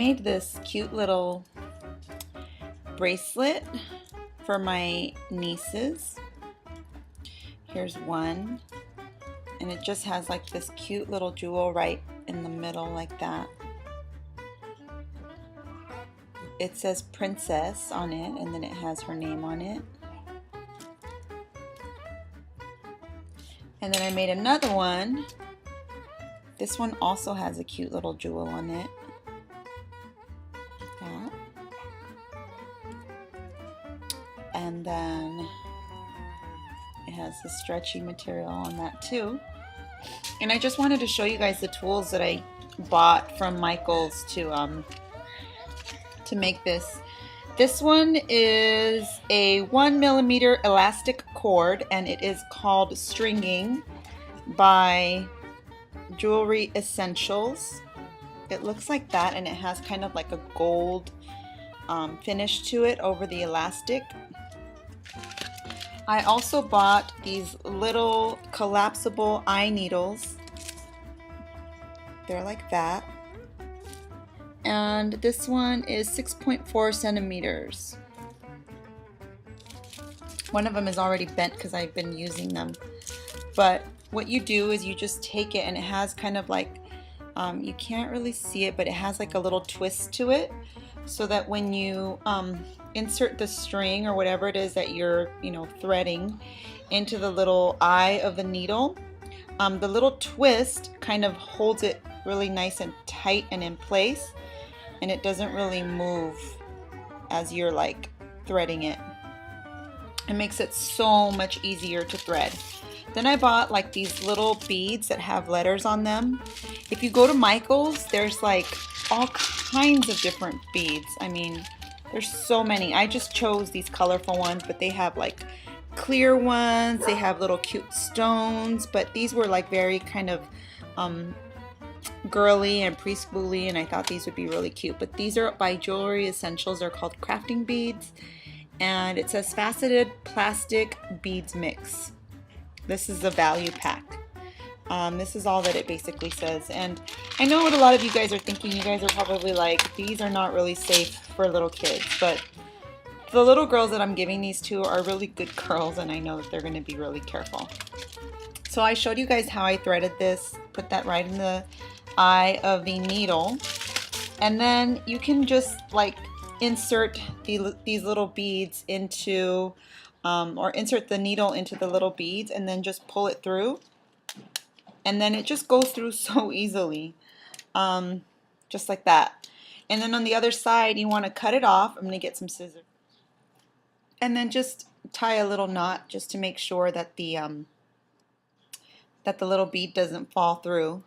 made this cute little bracelet for my nieces. Here's one, and it just has like this cute little jewel right in the middle like that. It says princess on it, and then it has her name on it. And then I made another one. This one also has a cute little jewel on it. Like that. And then it has the stretchy material on that too. And I just wanted to show you guys the tools that I bought from Michael's to make this. This one is a 1mm elastic cord, and it is called Stringing by Jewelry Essentials. It looks like that, and it has kind of like a gold finish to it over the elastic. I also bought these little collapsible eye needles. They're like that. And this one is 6.4 centimeters. One of them is already bent because I've been using them. But what you do is you just take it, and it has kind of like, you can't really see it, but it has like a little twist to it, so that when you insert the string or whatever it is that you're, threading into the little eye of the needle, the little twist kind of holds it really nice and tight and in place, and it doesn't really move as you're like threading it. It makes it so much easier to thread. Then I bought like these little beads that have letters on them. If you go to Michael's, there's like all kinds of different beads. I mean, there's so many. I just chose these colorful ones, but they have like clear ones. They have little cute stones, but these were like very kind of girly and preschooly, and I thought these would be really cute. But these are by Jewelry Essentials. They're called crafting beads, and it says faceted plastic beads mix. This is a value pack. This is all that it basically says. And I know what a lot of you guys are thinking. You guys are probably like, these are not really safe for little kids, but the little girls that I'm giving these to are really good girls, and I know that they're going to be really careful. So I showed you guys how I threaded this, put that right in the eye of the needle, and then you can just like insert these little beads into or insert the needle into the little beads, and then just pull it through, and then it just goes through so easily, just like that. And then on the other side, you want to cut it off. I'm going to get some scissors, and then just tie a little knot just to make sure that the little bead doesn't fall through,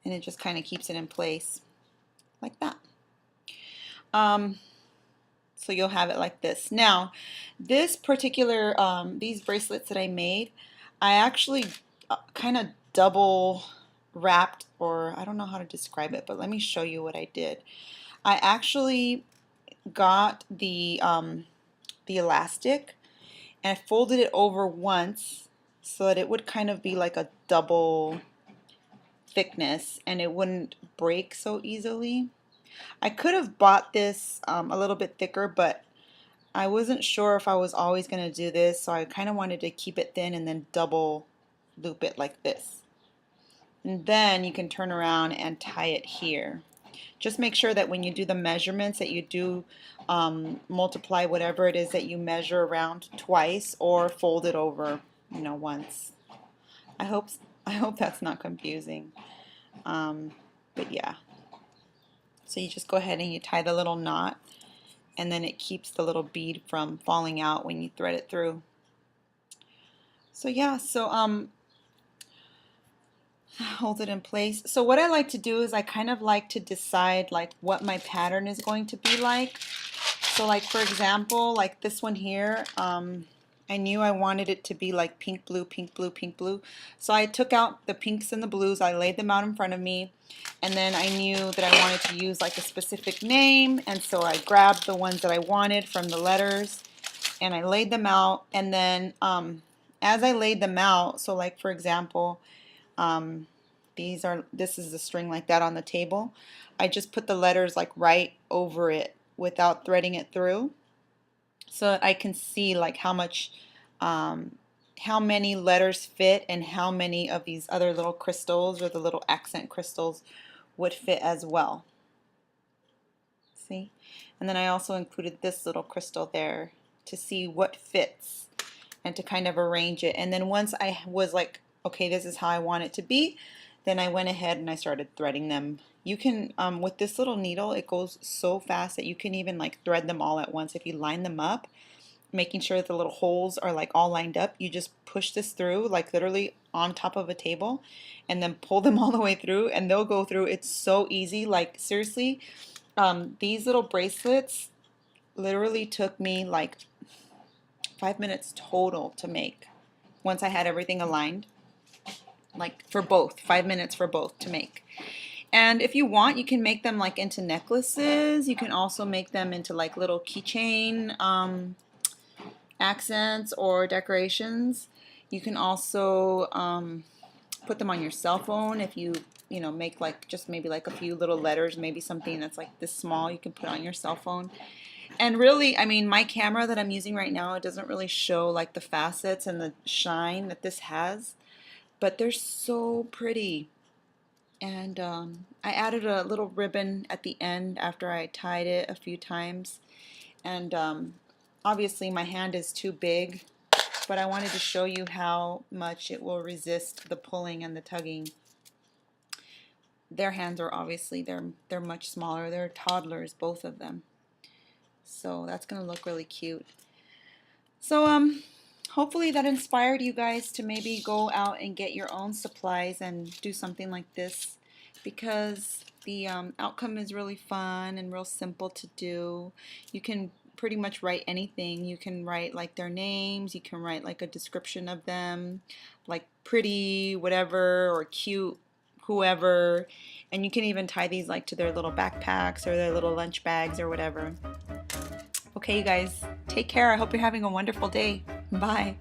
and it just kind of keeps it in place like that. So you'll have it like this. Now, this particular, these bracelets that I made, I actually kind of double wrapped, or I don't know how to describe it, but let me show you what I did. I actually got the elastic, and I folded it over once so that it would kind of be like a double thickness, and it wouldn't break so easily. I could have bought this a little bit thicker, but I wasn't sure if I was always going to do this, so I kind of wanted to keep it thin and then double loop it like this. And then you can turn around and tie it here. Just make sure that when you do the measurements that you do multiply whatever it is that you measure around twice, or fold it over, once. I hope that's not confusing. But yeah. So you just go ahead and you tie the little knot, and then it keeps the little bead from falling out when you thread it through. So yeah, so hold it in place. So what I like to do is I kind of like to decide like what my pattern is going to be like. So like for example, like this one here, I knew I wanted it to be like pink, blue, pink, blue, pink, blue. So I took out the pinks and the blues, I laid them out in front of me, and then I knew that I wanted to use like a specific name, and so I grabbed the ones that I wanted from the letters, and I laid them out. And then as I laid them out, so like for example, this is the string like that on the table. I just put the letters like right over it without threading it through, so that I can see like um, how many letters fit and how many of these other little crystals or the little accent crystals would fit as well. See? And then I also included this little crystal there to see what fits and to kind of arrange it. And then once I was like, okay, this is how I want it to be, then I went ahead and I started threading them. You can, with this little needle, it goes so fast that you can even like thread them all at once. If you line them up, making sure that the little holes are like all lined up, you just push this through like literally on top of a table and then pull them all the way through and they'll go through. It's so easy. Like seriously, these little bracelets literally took me like 5 minutes total to make once I had everything aligned, like for both, 5 minutes for both to make. And if you want, you can make them like into necklaces. You can also make them into like little keychain accents or decorations. You can also put them on your cell phone. If you make like just maybe like a few little letters, maybe something that's like this small, you can put on your cell phone. And really, I mean, my camera that I'm using right now, it doesn't really show like the facets and the shine that this has, but they're so pretty. And I added a little ribbon at the end after I tied it a few times. And obviously my hand is too big, but I wanted to show you how much it will resist the pulling and the tugging. Their hands are obviously, they're much smaller. They're toddlers, both of them. So that's going to look really cute. So hopefully that inspired you guys to maybe go out and get your own supplies and do something like this, because the outcome is really fun and real simple to do. You can pretty much write anything. You can write like their names, you can write like a description of them, like pretty whatever or cute whoever, and you can even tie these like to their little backpacks or their little lunch bags or whatever. Okay, you guys, take care. I hope you're having a wonderful day. Bye.